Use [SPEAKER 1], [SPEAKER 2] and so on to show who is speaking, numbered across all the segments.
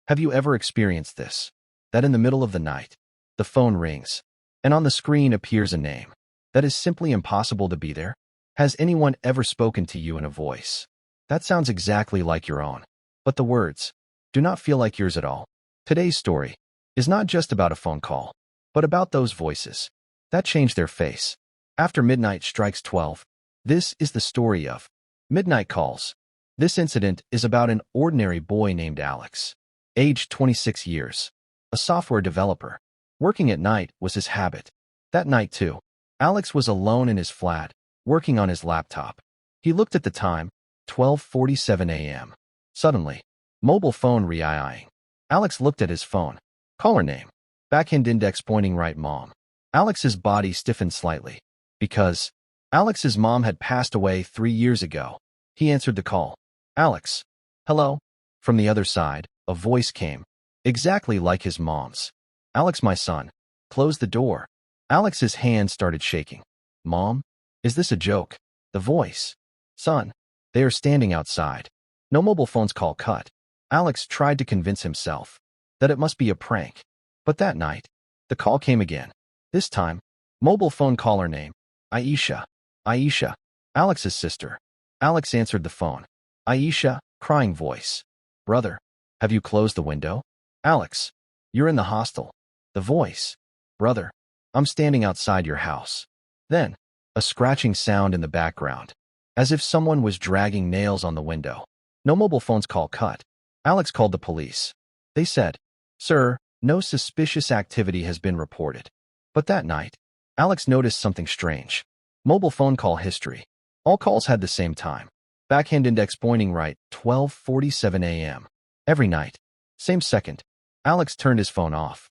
[SPEAKER 1] Have you ever experienced this? That in the middle of the night, the phone rings, and on the screen appears a name that is simply impossible to be there? Has anyone ever spoken to you in a voice that sounds exactly like your own, but the words do not feel like yours at all? Today's story is not just about a phone call, but about those voices that change their face after midnight strikes 12. This is the story of Midnight Calls. This incident is about an ordinary boy named Alex, aged 26 years, a software developer. Working at night was his habit. That night, too, Alex was alone in his flat, working on his laptop. He looked at the time, 12:47 a.m. Suddenly, mobile phone ring. Alex looked at his phone. Caller name. Backhand index pointing right, mom. Alex's body stiffened slightly, because Alex's mom had passed away 3 years ago. He answered the call. Alex. Hello? From the other side, a voice came, exactly like his mom's. Alex, my son. Close the door. Alex's hand started shaking. Mom? Is this a joke? The voice. Son. They are standing outside. No mobile phones call cut. Alex tried to convince himself that it must be a prank. But that night, the call came again. This time, mobile phone caller name. Aisha. Aisha. Alex's sister. Alex answered the phone. Aisha, crying voice. Brother, have you closed the window? Alex, you're in the hostel. The voice. Brother, I'm standing outside your house. Then, a scratching sound in the background, as if someone was dragging nails on the window. No mobile phones call cut. Alex called the police. They said, Sir, no suspicious activity has been reported. But that night, Alex noticed something strange. Mobile phone call history. All calls had the same time. Backhand index pointing right, 12:47 a.m. Every night. Same second. Alex turned his phone off.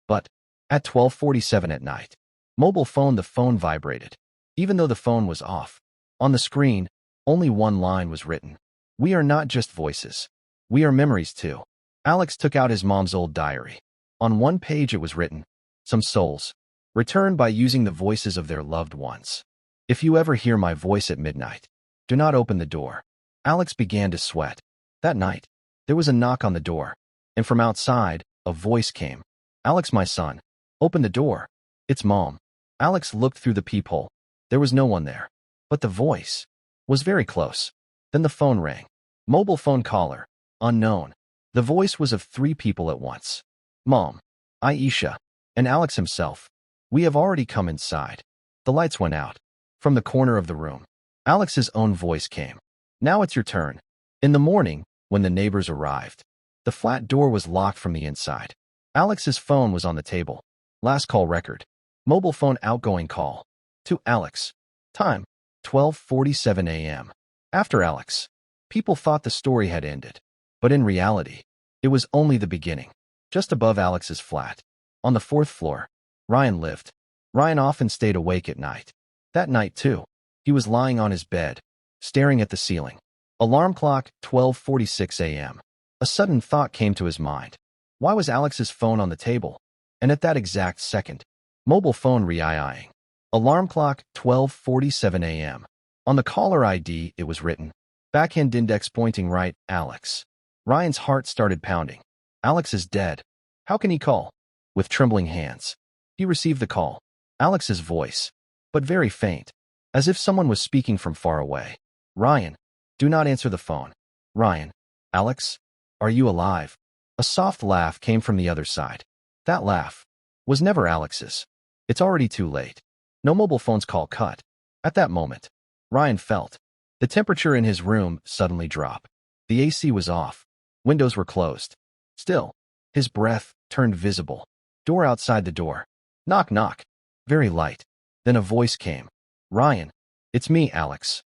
[SPEAKER 1] But at 12:47 at night, the phone vibrated. Even though the phone was off. On the screen, only one line was written. We are not just voices. We are memories too. Alex took out his mom's old diary. On one page it was written, some souls return by using the voices of their loved ones. If you ever hear my voice at midnight, do not open the door. Alex began to sweat. That night, there was a knock on the door, and from outside, a voice came. Alex, my son, open the door. It's Mom. Alex looked through the peephole. There was no one there, but the voice was very close. Then the phone rang. Mobile phone caller, unknown. The voice was of 3 people at once. Mom, Aisha, and Alex himself. We have already come inside. The lights went out. From the corner of the room, Alex's own voice came. Now it's your turn. In the morning, when the neighbors arrived, the flat door was locked from the inside. Alex's phone was on the table. Last call record. Mobile phone outgoing call. To Alex. Time, 12:47 a.m. After Alex. People thought the story had ended. But in reality, it was only the beginning. Just above Alex's flat, on the 4th floor, Ryan lived. Ryan often stayed awake at night. That night, too, he was lying on his bed, staring at the ceiling. Alarm clock, 12:46 a.m. A sudden thought came to his mind. Why was Alex's phone on the table? And at that exact second, mobile phone ring. Alarm clock, 12:47 a.m. On the caller ID, it was written, backhand index pointing right, Alex. Ryan's heart started pounding. Alex is dead. How can he call? With trembling hands, he received the call. Alex's voice, but very faint, as if someone was speaking from far away. Ryan, do not answer the phone. Ryan, Alex, are you alive? A soft laugh came from the other side. That laugh was never Alex's. It's already too late. No mobile phones call cut. At that moment, Ryan felt the temperature in his room suddenly drop. The AC was off. Windows were closed. Still, his breath turned visible. Door outside the door. Knock, knock. Very light. Then a voice came. Ryan, it's me, Alex.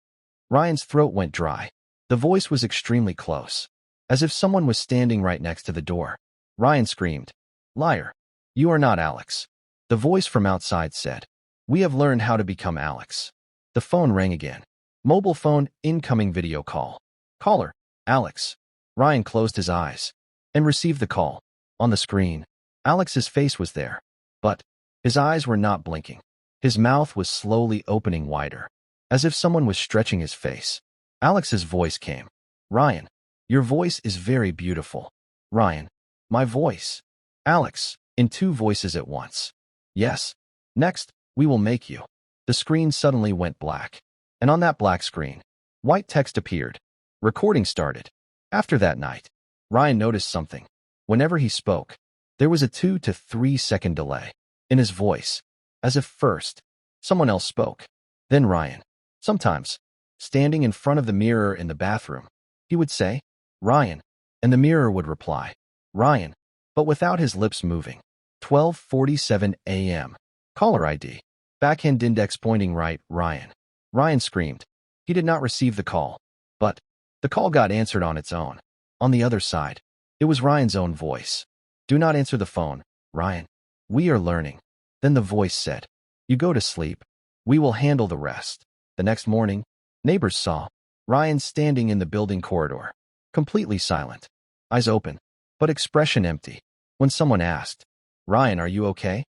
[SPEAKER 1] Ryan's throat went dry. The voice was extremely close, as if someone was standing right next to the door. Ryan screamed, Liar. You are not Alex. The voice from outside said, We have learned how to become Alex. The phone rang again. Mobile phone, incoming video call. Caller, Alex. Ryan closed his eyes and received the call. On the screen, Alex's face was there, but his eyes were not blinking. His mouth was slowly opening wider, as if someone was stretching his face. Alex's voice came. Ryan, your voice is very beautiful. Ryan, My voice. Alex, in two voices at once. Yes. Next, we will make you. The screen suddenly went black. And on that black screen, white text appeared. Recording started. After that night, Ryan noticed something. Whenever he spoke, there was a 2 to 3 second delay in his voice, as if first someone else spoke. Then Ryan. Sometimes, standing in front of the mirror in the bathroom, he would say, Ryan, and the mirror would reply, Ryan, but without his lips moving. 12:47 a.m. Caller ID. Backhand index pointing right, Ryan. Ryan screamed. He did not receive the call, but the call got answered on its own. On the other side, it was Ryan's own voice. Do not answer the phone, Ryan. We are learning. Then the voice said, you go to sleep. We will handle the rest. The next morning, neighbors saw Ryan standing in the building corridor, completely silent, eyes open, but expression empty. When someone asked, Ryan, are you okay?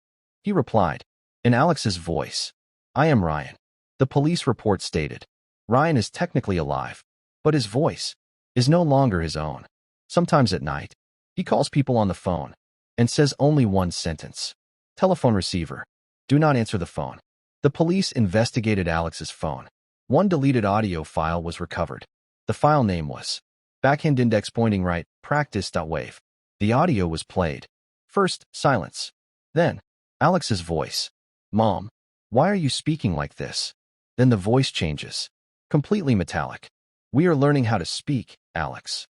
[SPEAKER 1] He replied, in Alex's voice, I am Ryan. The police report stated, Ryan is technically alive, but his voice is no longer his own. Sometimes at night, he calls people on the phone and says only one sentence. Telephone receiver. Do not answer the phone. The police investigated Alex's phone. One deleted audio file was recovered. The file name was backhand index pointing right, practice.wave. The audio was played. First, silence. Then, Alex's voice. Mom, why are you speaking like this? Then the voice changes. Completely metallic. We are learning how to speak, Alex.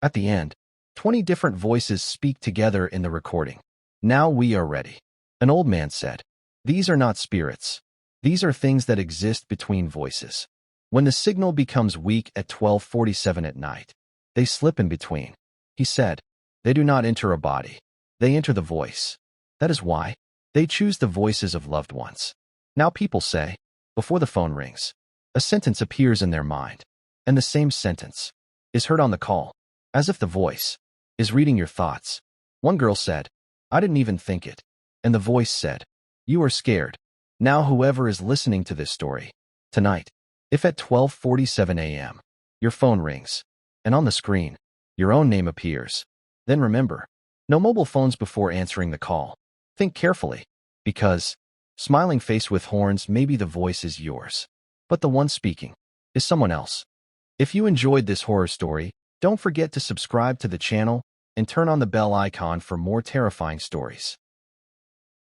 [SPEAKER 1] At the end, 20 different voices speak together in the recording. Now we are ready. An old man said, these are not spirits. These are things that exist between voices. When the signal becomes weak at 12:47 at night, they slip in between. He said, they do not enter a body. They enter the voice. That is why they choose the voices of loved ones. Now people say, before the phone rings, a sentence appears in their mind, and the same sentence is heard on the call, as if the voice is reading your thoughts. One girl said, I didn't even think it. And the voice said, you are scared. Now whoever is listening to this story, tonight, if at 12:47 a.m., your phone rings, and on the screen, your own name appears, then remember, no mobile phones before answering the call. Think carefully, because smiling face with horns, maybe the voice is yours, but the one speaking is someone else. If you enjoyed this horror story, don't forget to subscribe to the channel and turn on the bell icon for more terrifying stories.